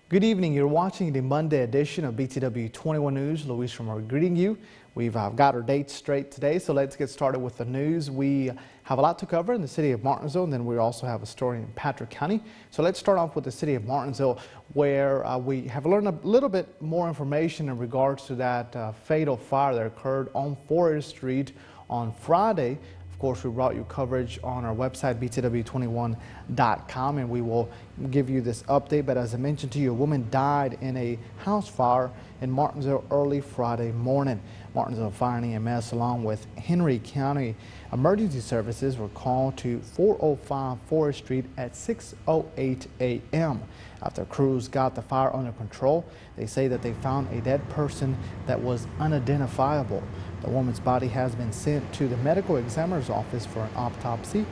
Good evening. You're watching the Monday edition of BTW21 News. Luis Romero greeting you. We've got our dates straight today, so let's get started with the news. We have a lot to cover in the city of Martinsville, and then we also have a story in Patrick County. So let's start off with the city of Martinsville, where we have learned a little bit more information in regards to that fatal fire that occurred on Forest Street on Friday. Of course, we brought you coverage on our website, BTW21.com, and we will give you this update. But as I mentioned to you, a woman died in a house fire in Martinsville early Friday morning. Martinsville Fire and EMS, along with Henry County Emergency Services, were called to 405 Forest Street at 6:08 a.m. After crews got the fire under control, they say that they found a dead person that was unidentifiable. The woman's body has been sent to the medical examiner's office for an autopsy.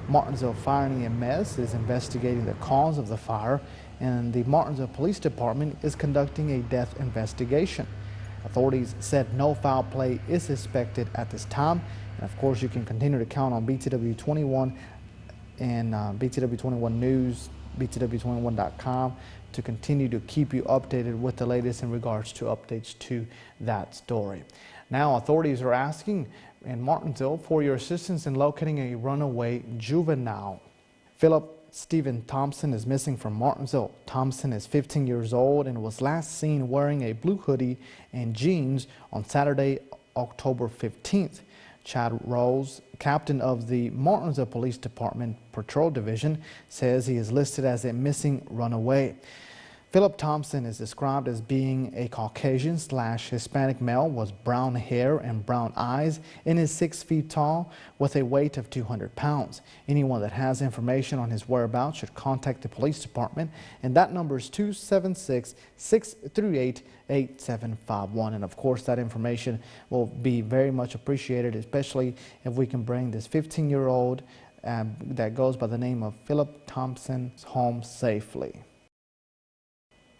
Martinsville Fire and EMS is investigating the cause of the fire, and the Martinsville Police Department is conducting a death investigation. Authorities said no foul play is suspected at this time. And of course, you can continue to count on BTW21 and BTW21 News, BTW21.com, to continue to keep you updated with the latest in regards to updates to that story. Now, authorities are asking in Martinsville for your assistance in locating a runaway juvenile. Philip Stephen Thompson is missing from Martinsville. Thompson is 15 years old and was last seen wearing a blue hoodie and jeans on Saturday, October 15th. Chad Rose, captain of the Martinsville Police Department Patrol Division, says he is listed as a missing runaway. Philip Thompson is described as being a Caucasian/Hispanic male with brown hair and brown eyes, and is 6 feet tall with a weight of 200 pounds. Anyone that has information on his whereabouts should contact the police department, and that number is 276-638-8751. And of course, that information will be very much appreciated, especially if we can bring this 15-year-old that goes by the name of Philip Thompson home safely.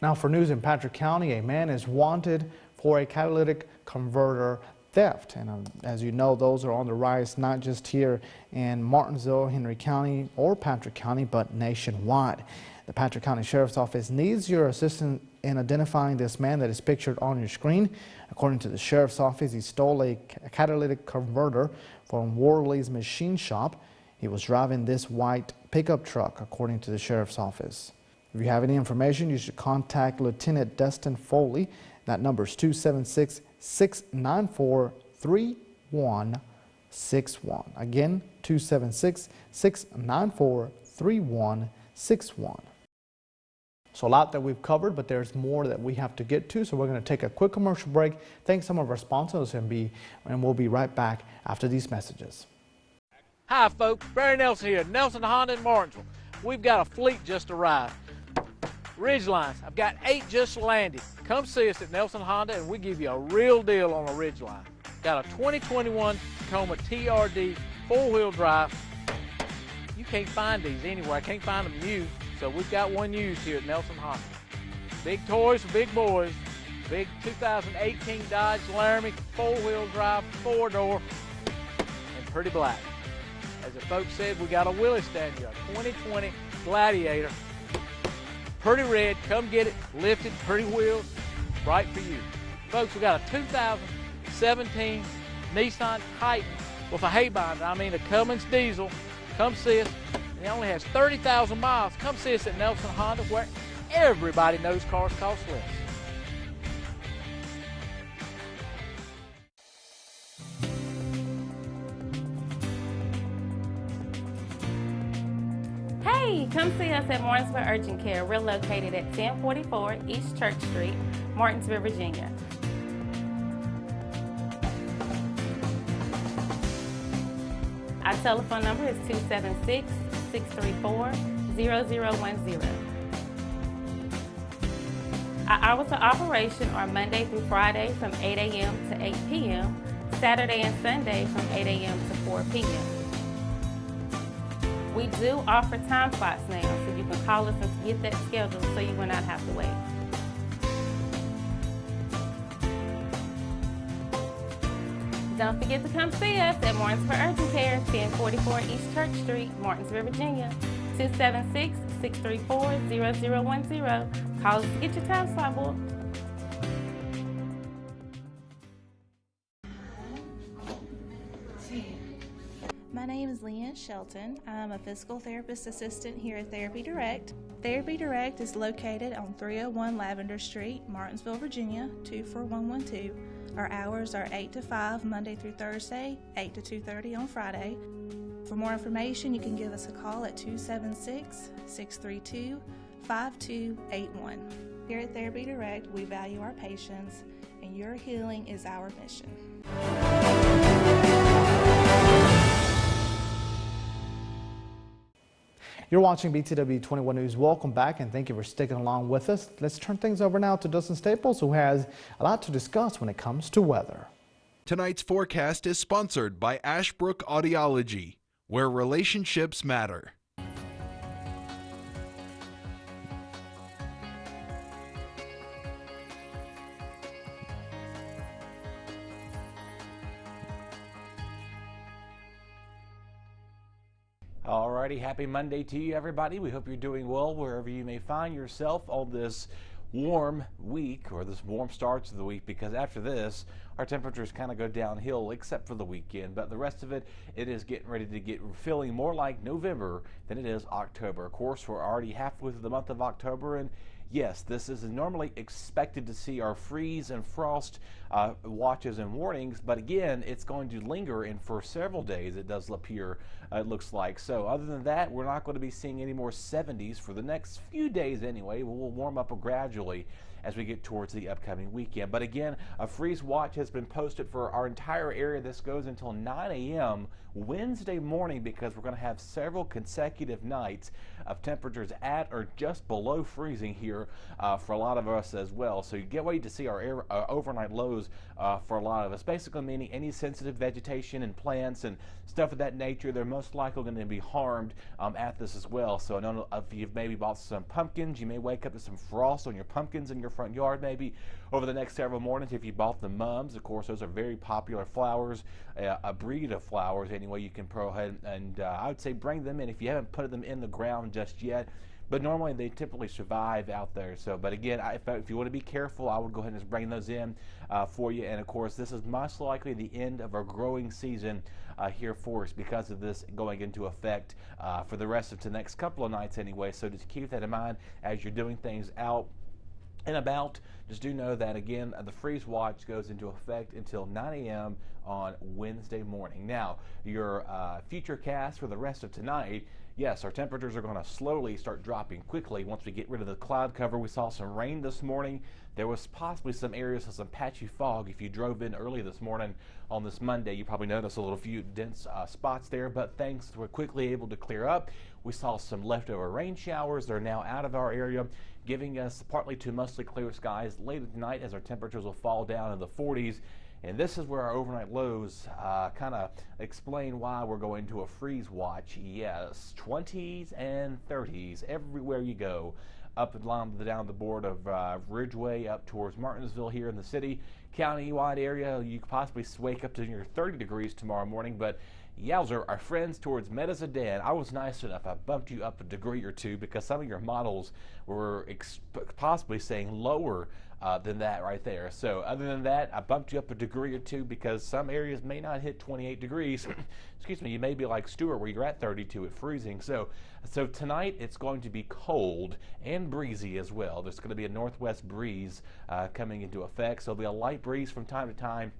Now for news in Patrick County, a man is wanted for a catalytic converter theft. And as you know, those are on the rise, not just here in Martinsville, Henry County, or Patrick County, but nationwide. The Patrick County Sheriff's Office needs your assistance in identifying this man that is pictured on your screen. According to the Sheriff's Office, he stole a catalytic converter from Worley's Machine Shop. He was driving this white pickup truck, according to the Sheriff's Office. If you have any information, you should contact Lieutenant Dustin Foley. That number is 276-694-3161. Again, 276-694-3161. So a lot that we've covered, but there's more that we have to get to. So we're going to take a quick commercial break. Thank some of our sponsors, and we'll be right back after these messages. Hi, folks. Barry Nelson here, Nelson Honda in Martinsville. We've got a fleet just arrived. Ridgelines, I've got 8 just landed. Come see us at Nelson Honda and we give you a real deal on a Ridgeline. Got a 2021 Tacoma TRD 4-wheel drive. You can't find these anywhere. I can't find them used, so we've got one used here at Nelson Honda. Big toys for big boys. Big 2018 Dodge Laramie 4-wheel drive, 4-door, and pretty black. As the folks said, we got a Willie stand here, a 2020 Gladiator. Pretty red, come get it, lifted, pretty wheels, right for you. Folks, we got a 2017 Nissan Titan with a hay binder, a Cummins diesel. Come see us. It only has 30,000 miles. Come see us at Nelson Honda, where everybody knows cars cost less. Hey, come see us at Martinsville Urgent Care. We're located at 1044 East Church Street, Martinsville, Virginia. Our telephone number is 276-634-0010. Our hours of operation are Monday through Friday from 8 a.m. to 8 p.m., Saturday and Sunday from 8 a.m. to 4 p.m. We do offer time slots now, so you can call us and get that scheduled so you will not have to wait. Don't forget to come see us at Martinsville Urgent Care, 1044 East Church Street, Martinsville, Virginia, 276-634-0010. 634-0010. Call us to get your time slot booked. My name is Leanne Shelton. I'm a physical therapist assistant here at Therapy Direct. Therapy Direct is located on 301 Lavender Street, Martinsville, Virginia, 24112. Our hours are 8 to 5 Monday through Thursday, 8 to 2:30 on Friday. For more information, you can give us a call at 276-632-5281. Here at Therapy Direct, we value our patients, and your healing is our mission. You're watching BTW21 News. Welcome back, and thank you for sticking along with us. Let's turn things over now to Dustin Staples, who has a lot to discuss when it comes to weather. Tonight's forecast is sponsored by Ashbrook Audiology, where relationships matter. Alrighty, happy Monday to you, everybody. We hope you're doing well wherever you may find yourself on this warm week, or this warm start to the week, because after this our temperatures kind of go downhill except for the weekend, but the rest of it is getting ready to get feeling more like November than it is October. Of course, we're already halfway through the month of October, and yes, this is normally expected to see our freeze and frost watches and warnings, but again, it's going to linger and for several days it does appear, it looks like. So other than that, we're not going to be seeing any more 70s for the next few days anyway. We'll warm up gradually as we get towards the upcoming weekend. But again, a freeze watch has been posted for our entire area. This goes until 9 a.m. Wednesday morning, because we're going to have several consecutive nights of temperatures at or just below freezing here for a lot of us as well. So you get ready to see our overnight lows for a lot of us, basically meaning any sensitive vegetation and plants and stuff of that nature, they're most likely going to be harmed at this as well. So I know if you've maybe bought some pumpkins, you may wake up to some frost on your pumpkins in your front yard maybe over the next several mornings. If you bought the mums, of course, those are very popular flowers, a breed of flowers anyway. You can go ahead and I would say bring them in if you haven't put them in the ground just yet. But normally they typically survive out there. So, but again, if you want to be careful, I would go ahead and just bring those in for you. And of course, this is most likely the end of our growing season here for us because of this going into effect for the rest of the next couple of nights anyway. So just keep that in mind as you're doing things out and about. Just do know that again, the freeze watch goes into effect until 9 a.m. on Wednesday morning. Now, your future cast for the rest of tonight. Yes, our temperatures are going to slowly start dropping quickly once we get rid of the cloud cover. We saw some rain this morning. There was possibly some areas of some patchy fog. If you drove in early this morning on this Monday, you probably noticed a little few dense spots there, but things were quickly able to clear up. We saw some leftover rain showers. They're now out of our area, giving us partly to mostly clear skies later tonight as our temperatures will fall down in the 40s. And this is where our overnight lows kind of explain why we're going to a freeze watch. Yes, 20s and 30s everywhere you go. Up and down the board of Ridgeway up towards Martinsville here in the city, county-wide area. You could possibly wake up to near 30 degrees tomorrow morning, but yowzer, our friends towards Medicine, I was nice enough. I bumped you up a degree or two because some of your models were possibly saying lower than that right there. So other than that, I bumped you up a degree or two because some areas may not hit 28 degrees. Excuse me, you may be like Stewart where you're at 32 at freezing. So tonight it's going to be cold and breezy as well. There's going to be a northwest breeze coming into effect. So there'll be a light breeze from time to time.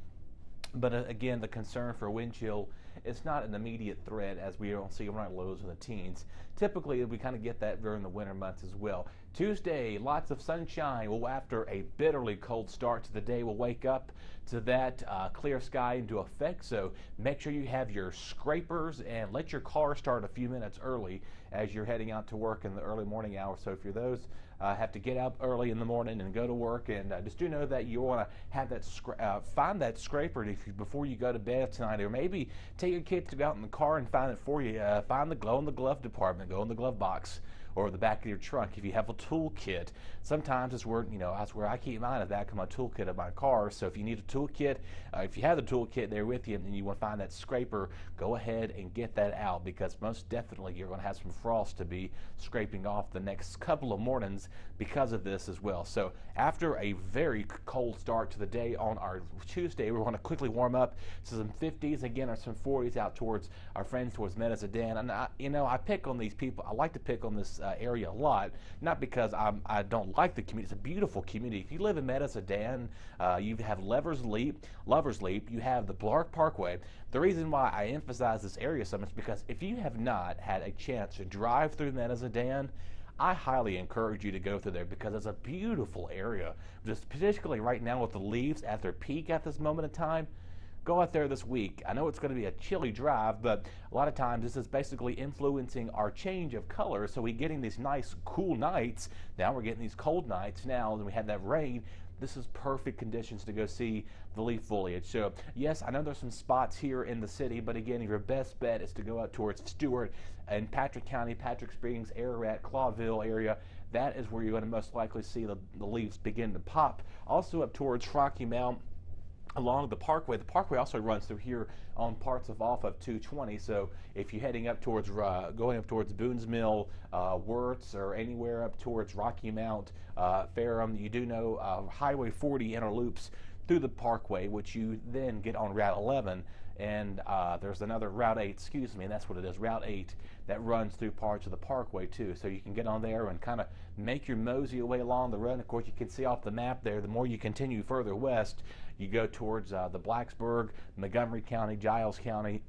But again, the concern for wind chill, it's not an immediate threat as we don't see overnight lows in the teens. Typically, we kind of get that during the winter months as well. Tuesday, lots of sunshine. Well, after a bitterly cold start to the day, we'll wake up to that clear sky into effect. So make sure you have your scrapers and let your car start a few minutes early as you're heading out to work in the early morning hours. So if you're those have to get up early in the morning and go to work, and just do know that you want to have that find that scraper before you go to bed tonight, or maybe take your kids to go out in the car and find it for you. Find the glow in the glove department, go in the glove box, or the back of your trunk if you have a toolkit. Sometimes it's where, that's where I keep mine, at the back of my toolkit of my car. So if you need a toolkit, if you have the toolkit there with you and you want to find that scraper, go ahead and get that out, because most definitely you're going to have some frost to be scraping off the next couple of mornings because of this as well. So after a very cold start to the day on our Tuesday, we're going to quickly warm up to some 50s again, or some 40s out towards our friends towards Medellin. And I pick on these people. I like to pick on this area a lot, not because I don't like the community. It's a beautiful community. If you live in Medellin, you have Lovers Leap, you have the Blark Parkway. The reason why I emphasize this area so much is because if you have not had a chance to drive through Medellin, I highly encourage you to go through there, because it's a beautiful area. Just particularly right now with the leaves at their peak at this moment in time. Go out there this week. I know it's going to be a chilly drive, but a lot of times this is basically influencing our change of color. So we're getting these nice cool nights. Now we're getting these cold nights now, and we had that rain. This is perfect conditions to go see the leaf foliage. So yes, I know there's some spots here in the city, but again, your best bet is to go out towards Stewart and Patrick County, Patrick Springs, Ararat, Clawville area. That is where you're going to most likely see the leaves begin to pop. Also up towards Rocky Mount, along the parkway. The parkway also runs through here on parts off of 220. So if you're heading up towards, going up towards Boone's Mill, Wirtz, or anywhere up towards Rocky Mount, Ferrum, you do know Highway 40 interloops through the parkway, which you then get on Route 11. And there's another Route 8, and that's what it is, Route 8, that runs through parts of the parkway too. So you can get on there and kind of make your mosey away along the road. Of course, you can see off the map there, the more you continue further west, you go towards the Blacksburg, Montgomery County, Giles County,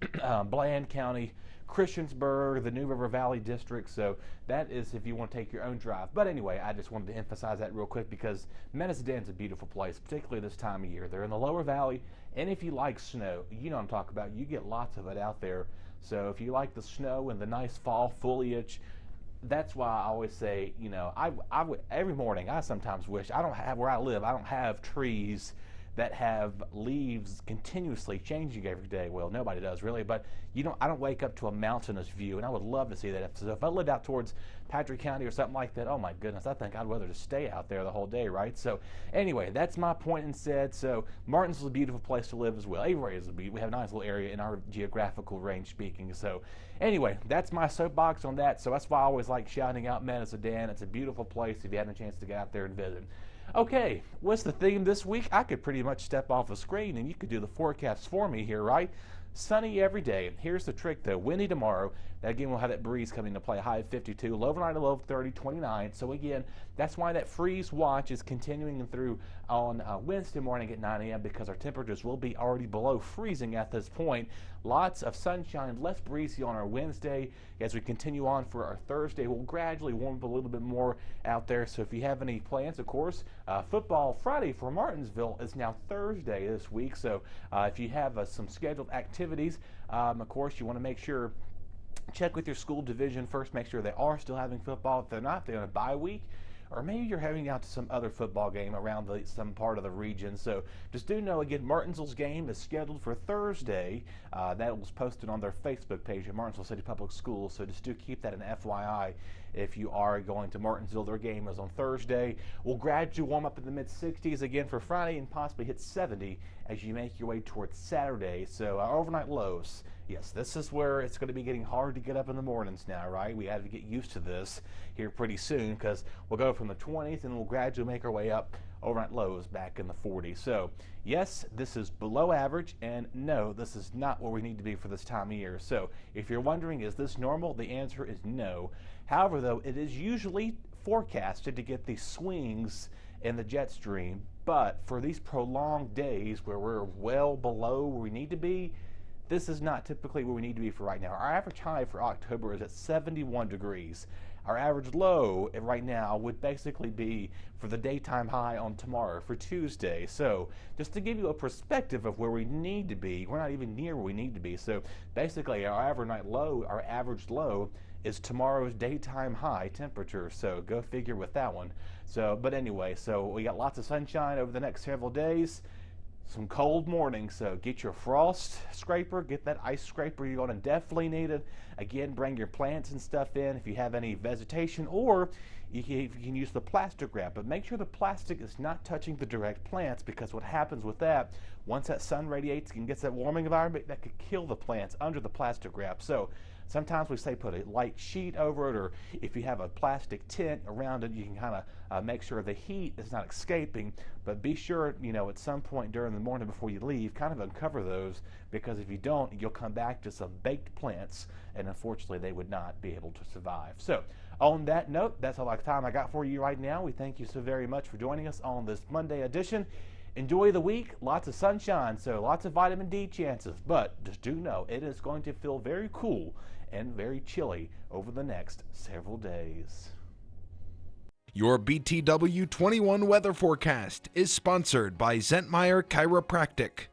Bland County, Christiansburg, the New River Valley District. So that is if you want to take your own drive. But anyway, I just wanted to emphasize that real quick, because Medellin a beautiful place, particularly this time of year. They're in the lower valley, and if you like snow, you know what I'm talking about. You get lots of it out there. So if you like the snow and the nice fall foliage, that's why I always say, every morning I sometimes wish, I don't have, where I live, I don't have trees that have leaves continuously changing every day. Well, nobody does really, but I don't wake up to a mountainous view, and I would love to see that. So if I lived out towards Patrick County or something like that, oh my goodness, I think I'd rather just stay out there the whole day, right? So anyway, that's my point and said. So Martinsville's a beautiful place to live as well. Avery is we have a nice little area in our geographical range speaking. So anyway, that's my soapbox on that. So that's why I always like shouting out Medellin. It's a beautiful place if you had a chance to get out there and visit. Okay, what's the theme this week? I could pretty much step off the screen and you could do the forecast for me here, right? Sunny every day. Here's the trick though, windy tomorrow. Again, we'll have that breeze coming into play, high of 52, low overnight, low of 30, 29. So again, that's why that freeze watch is continuing through on Wednesday morning at 9 a.m. because our temperatures will be already below freezing at this point. Lots of sunshine, less breezy on our Wednesday. As we continue on for our Thursday, we'll gradually warm up a little bit more out there. So if you have any plans, of course, football Friday for Martinsville is now Thursday this week. So if you have some scheduled activities, of course, you want to make sure, check with your school division first, make sure they are still having football. If they're not, they're on a bye week. Or maybe you're heading out to some other football game around some part of the region. So just do know, again, Martinsville's game is scheduled for Thursday. That was posted on their Facebook page at Martinsville City Public Schools. So just do keep that an FYI if you are going to Martinsville. Their game is on Thursday. We'll gradually warm up in the mid-60s again for Friday and possibly hit 70 as you make your way towards Saturday. So overnight lows. Yes, this is where it's going to be getting hard to get up in the mornings now, right? We have to get used to this here pretty soon because we'll go from the 20s and we'll gradually make our way up. Overnight lows back in the 40s. So yes, this is below average, and no, this is not where we need to be for this time of year. So if you're wondering, is this normal? The answer is no. However, though, it is usually forecasted to get these swings in the jet stream, but for these prolonged days where we're well below where we need to be, this is not typically where we need to be for right now. Our average high for October is at 71 degrees. Our average low right now would basically be for the daytime high on tomorrow for Tuesday. So just to give you a perspective of where we need to be, we're not even near where we need to be. So basically our average low is tomorrow's daytime high temperature. So go figure with that one. So, but anyway, so we got lots of sunshine over the next several days. some cold mornings, so get your frost scraper, get that ice scraper. You're going to definitely need it. Again, bring your plants and stuff in if you have any vegetation, or you can use the plastic wrap, but make sure the plastic is not touching the direct plants, because what happens with that, once that sun radiates and gets that warming environment, that could kill the plants under the plastic wrap. So sometimes we say put a light sheet over it, or if you have a plastic tent around it, you can kind of make sure the heat is not escaping. But be sure, at some point during the morning before you leave, kind of uncover those, because if you don't, you'll come back to some baked plants, and unfortunately they would not be able to survive. So on that note, that's all the time I got for you right now. We thank you so very much for joining us on this Monday edition. Enjoy the week, lots of sunshine, so lots of vitamin D chances, but just do know it is going to feel very cool and very chilly over the next several days. Your BTW21 weather forecast is sponsored by Zentmeyer Chiropractic.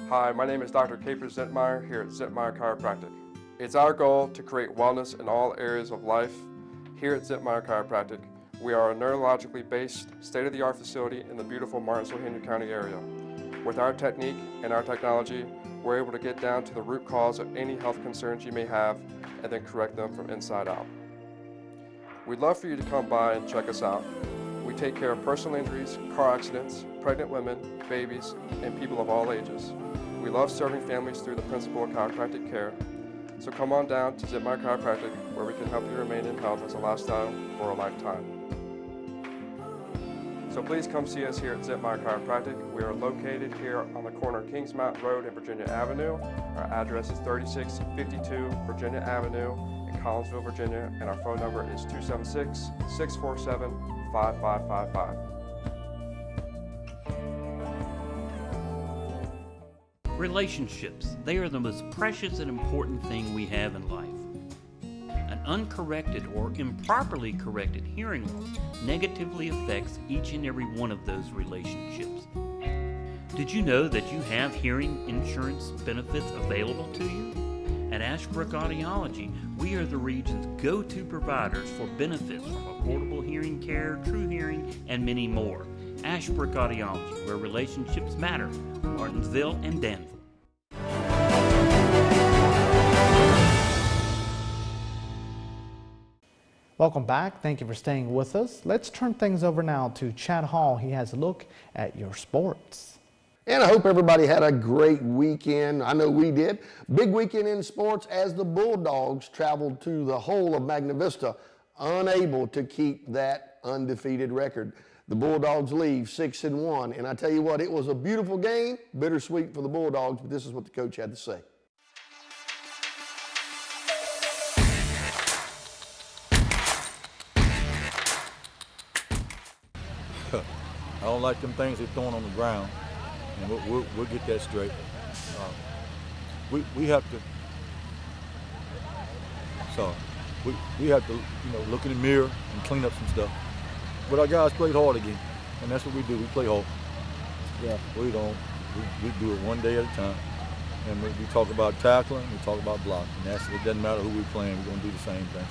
Hi, my name is Dr. Caper Zentmeyer here at Zentmeyer Chiropractic. It's our goal to create wellness in all areas of life. Here at Zentmeyer Chiropractic, we are a neurologically based, state-of-the-art facility in the beautiful Martinsville-Henry County area. With our technique and our technology, we're able to get down to the root cause of any health concerns you may have and then correct them from inside out. We'd love for you to come by and check us out. We take care of personal injuries, car accidents, pregnant women, babies, and people of all ages. We love serving families through the principle of chiropractic care. So come on down to Zentmeyer Chiropractic, where we can help you remain in health as a lifestyle for a lifetime. So please come see us here at Zentmeyer Chiropractic. We are located here on the corner of Kings Mountain Road and Virginia Avenue. Our address is 3652 Virginia Avenue in Collinsville, Virginia, and our phone number is 276-647-5555. Relationships, they are the most precious and important thing we have in life. An uncorrected or improperly corrected hearing loss negatively affects each and every one of those relationships. Did you know that you have hearing insurance benefits available to you? At Ashbrook Audiology, we are the region's go-to providers for benefits from affordable hearing care, true hearing, and many more. Ashbrook Audiology, where relationships matter, Martinsville and Danville. Welcome back. Thank you for staying with us. Let's turn things over now to Chad Hall. He has a look at your sports. And I hope everybody had a great weekend. I know we did. Big weekend in sports as the Bulldogs traveled to the whole of Magna Vista, unable to keep that undefeated record. The Bulldogs leave 6-1, and I tell you what, it was a beautiful game, bittersweet for the Bulldogs, but this is what the coach had to say. I don't like them things they're throwing on the ground, and we'll get that straight. We have to. So we have to look in the mirror and clean up some stuff. But our guys played hard again, and that's what we do. We play hard. Yeah. We don't. We do it one day at a time, and we talk about tackling, we talk about blocking. It doesn't matter who we're playing. We're gonna do the same thing.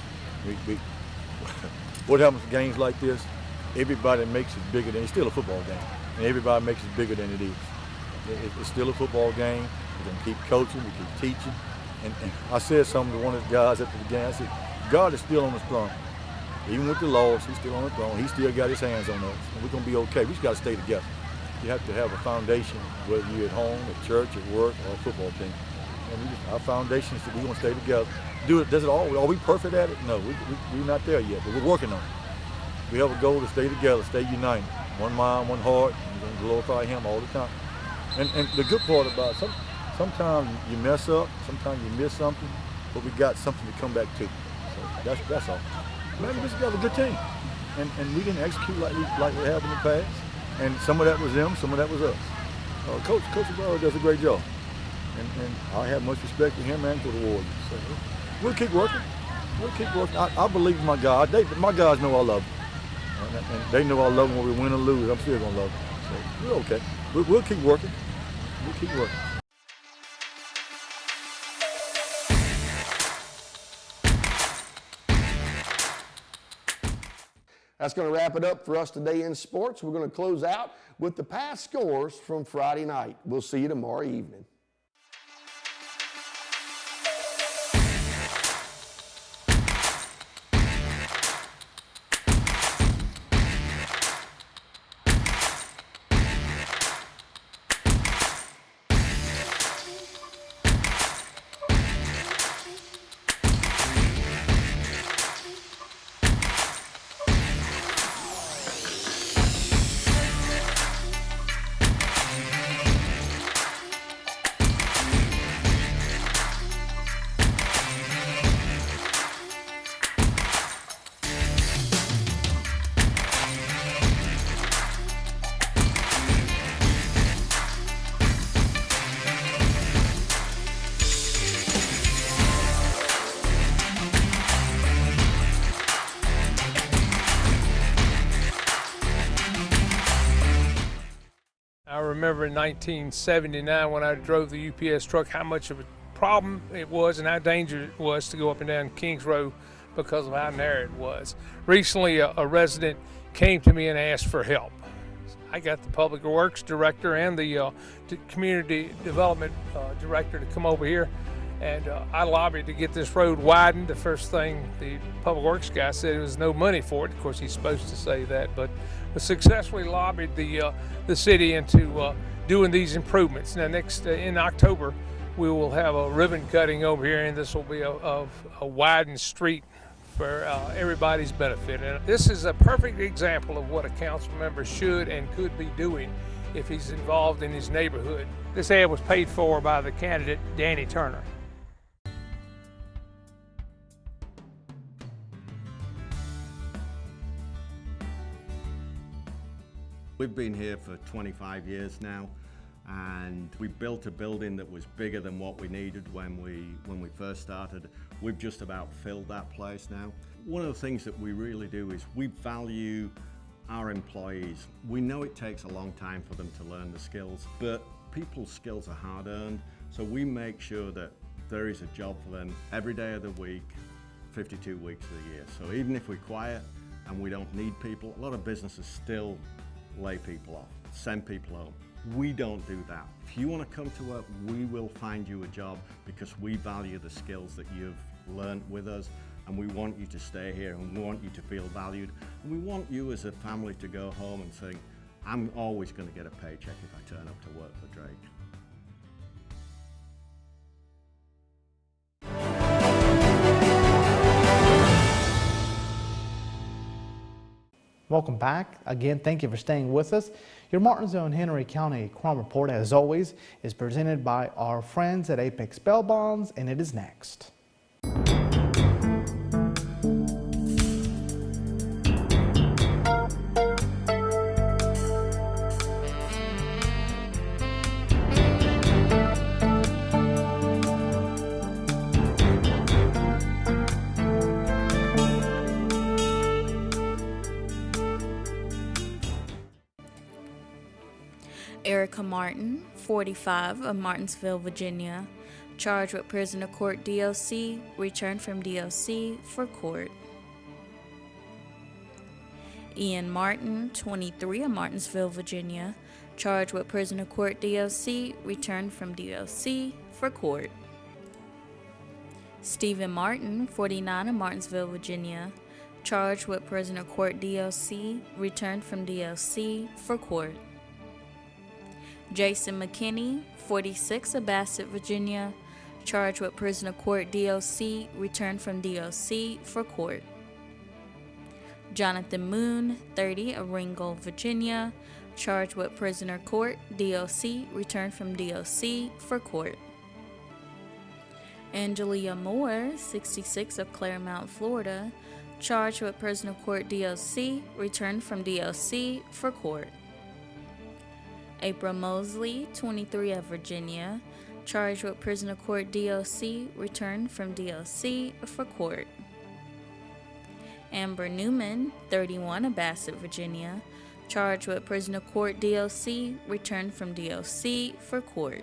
What happens in games like this? Everybody makes it bigger than it's still a football game, and everybody makes it bigger than it is. It's still a football game. We're gonna keep coaching, we keep teaching. And I said something to one of the guys after the game. I said, God is still on the throne. Even with the loss, he's still on the throne. He still got his hands on us, and we're gonna be okay. We just gotta stay together. You have to have a foundation, whether you're at home, at church, at work, or a football team. And our foundation is that we're gonna stay together. Does it all? Are we perfect at it? No, we're not there yet, but we're working on it. We have a goal to stay together, stay united. One mind, one heart, and we're going to glorify Him all the time. And the good part about it, sometimes you mess up, sometimes you miss something, but we got something to come back to. So that's all. Man, we just got a good team. And we didn't execute like we have in the past. And some of that was them, some of that was us. Coach Romero does a great job. And I have much respect for him and for the Warriors. So we'll keep working. I believe in my guys. My guys know I love them. And they know I love them when we win or lose. I'm still going to love them. So we're okay. We'll keep working. We'll keep working. That's going to wrap it up for us today in sports. We're going to close out with the past scores from Friday night. We'll see you tomorrow evening. I remember in 1979 when I drove the UPS truck how much of a problem it was and how dangerous it was to go up and down Kings Road because of how narrow it was. Recently a resident came to me and asked for help. I got the Public Works Director and the Community Development Director to come over here, and I lobbied to get this road widened. The first thing the Public Works guy said there was no money for it. Of course, he's supposed to say that, but we successfully lobbied the city into doing these improvements. Now, in October, we will have a ribbon cutting over here, and this will be a widened street for everybody's benefit. And this is a perfect example of what a council member should and could be doing if he's involved in his neighborhood. This ad was paid for by the candidate, Danny Turner. We've been here for 25 years now, and we built a building that was bigger than what we needed when we first started. We've just about filled that place now. One of the things that we really do is we value our employees. We know it takes a long time for them to learn the skills, but people's skills are hard-earned, so we make sure that there is a job for them every day of the week, 52 weeks of the year. So even if we're quiet and we don't need people, a lot of businesses still lay people off, send people home. We don't do that. If you want to come to work, we will find you a job because we value the skills that you've learned with us, and we want you to stay here, and we want you to feel valued, and we want you as a family to go home and think, I'm always going to get a paycheck if I turn up to work for Drake. Welcome back. Again, thank you for staying with us. Your Martinsville and Henry County Crime Report, as always, is presented by our friends at Apex Bail Bonds, and it is next. Erica Martin, 45, of Martinsville, Virginia, charged with prisoner court DOC, returned from DOC for court. Ian Martin, 23, of Martinsville, Virginia, charged with prisoner court DOC, returned from DOC for court. Stephen Martin, 49, of Martinsville, Virginia, charged with prisoner court DOC, returned from DOC for court. Jason McKinney, 46, of Bassett, Virginia, charged with prisoner court DOC, returned from DOC for court. Jonathan Moon, 30, of Ringgold, Virginia, charged with prisoner court DOC, returned from DOC for court. Angelia Moore, 66, of Claremont, Florida, charged with prisoner court DOC, returned from DOC for court. April Mosley, 23, of Virginia, charged with prisoner court DOC, returned from DOC for court. Amber Newman, 31, of Bassett, Virginia, charged with prisoner court DOC, returned from DOC for court.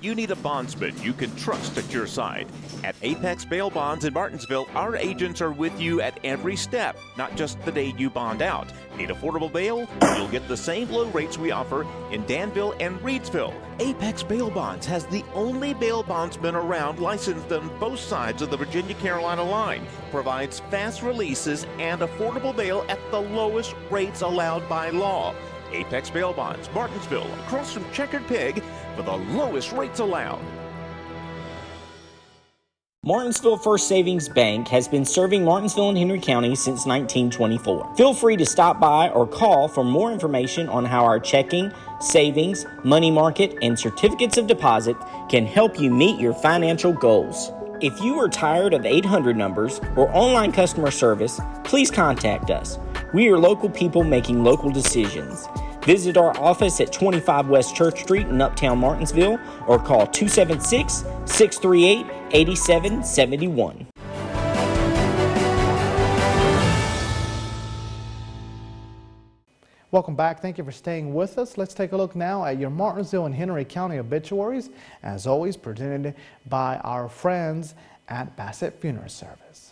you need a bondsman you can trust at your side. At Apex Bail Bonds in Martinsville, our agents are with you at every step, not just the day you bond out. Need affordable bail? You'll get the same low rates we offer in Danville and Reedsville. Apex Bail Bonds has the only bail bondsman around licensed on both sides of the Virginia-Carolina line. Provides fast releases and affordable bail at the lowest rates allowed by law. Apex Bail Bonds, Martinsville, across from Checkered Pig, for the lowest rates allowed. Martinsville First Savings Bank has been serving Martinsville and Henry County since 1924. Feel free to stop by or call for more information on how our checking, savings, money market, and certificates of deposit can help you meet your financial goals. If you are tired of 800 numbers or online customer service, please contact us. We are local people making local decisions. Visit our office at 25 West Church Street in Uptown Martinsville or call 276-638-8771. Welcome back. Thank you for staying with us. Let's take a look now at your Martinsville and Henry County obituaries, as always presented by our friends at Bassett Funeral Service.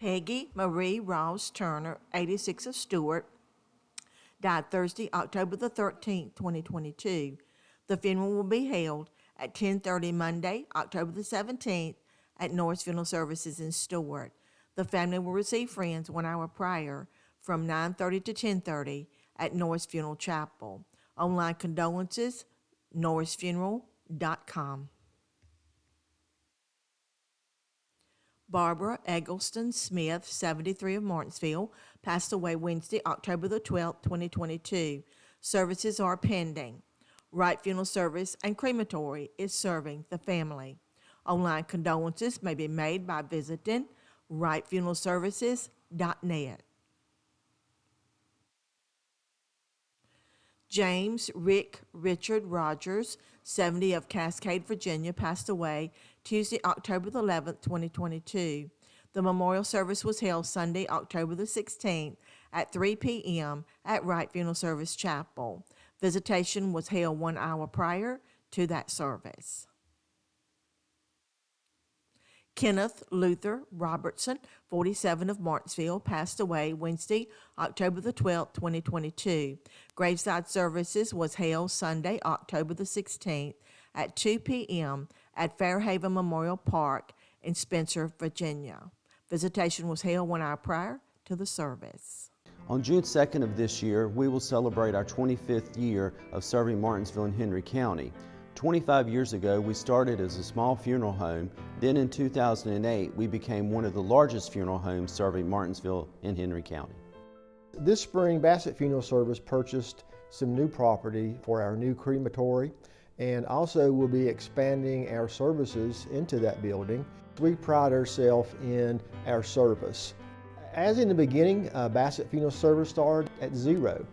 Peggy Marie Ross Turner, 86 of Stewart, died Thursday, October the 13th, 2022. The funeral will be held at 10:30 Monday, October the 17th at Norris Funeral Services in Stewart. The family will receive friends 1 hour prior from 9:30 to 10:30 at Norris Funeral Chapel. Online condolences, norrisfuneral.com. Barbara Eggleston Smith, 73 of Martinsville, passed away Wednesday, October the 12th, 2022. Services are pending. Wright Funeral Service and Crematory is serving the family. Online condolences may be made by visiting wrightfuneralservices.net. James Rick Richard Rogers, 70 of Cascade, Virginia, passed away Tuesday, October the 11th, 2022. The memorial service was held Sunday, October the 16th at 3 p.m. at Wright Funeral Service Chapel. Visitation was held 1 hour prior to that service. Kenneth Luther Robertson, 47 of Martinsville, passed away Wednesday, October the 12th, 2022. Graveside services was held Sunday, October the 16th at 2 p.m. at Fairhaven Memorial Park in Spencer, Virginia. Visitation was held 1 hour prior to the service. On June 2nd of this year, we will celebrate our 25th year of serving Martinsville and Henry County. 25 years ago, we started as a small funeral home. Then in 2008, we became one of the largest funeral homes serving Martinsville and Henry County. This spring, Bassett Funeral Service purchased some new property for our new crematory, and also will be expanding our services into that building. We pride ourselves in our service. As in the beginning, Bassett Funeral Service started at zero.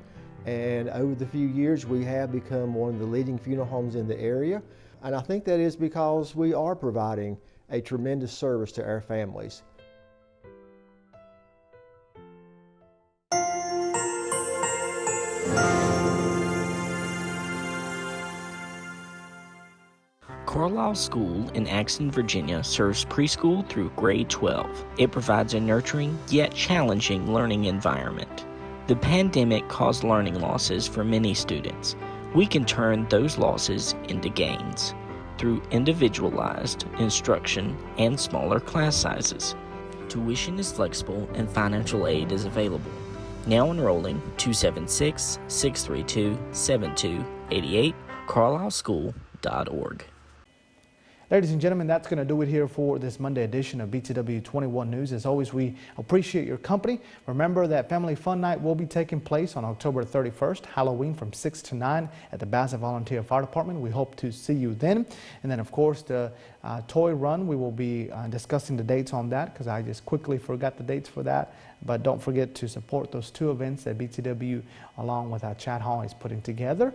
And over the few years, we have become one of the leading funeral homes in the area. And I think that is because we are providing a tremendous service to our families. Carlisle School in Axton, Virginia serves preschool through grade 12. It provides a nurturing yet challenging learning environment. The pandemic caused learning losses for many students. We can turn those losses into gains through individualized instruction and smaller class sizes. Tuition is flexible and financial aid is available. Now enrolling 276-632-7288, carlisleschool.org. Ladies and gentlemen, that's going to do it here for this Monday edition of BTW21 News. As always, we appreciate your company. Remember that Family Fun Night will be taking place on October 31st, Halloween from 6 to 9 at the Bassett Volunteer Fire Department. We hope to see you then. And then, of course, the toy run, we will be discussing the dates on that because I just quickly forgot the dates for that. But don't forget to support those two events that BTW, along with Chad Hall, is putting together.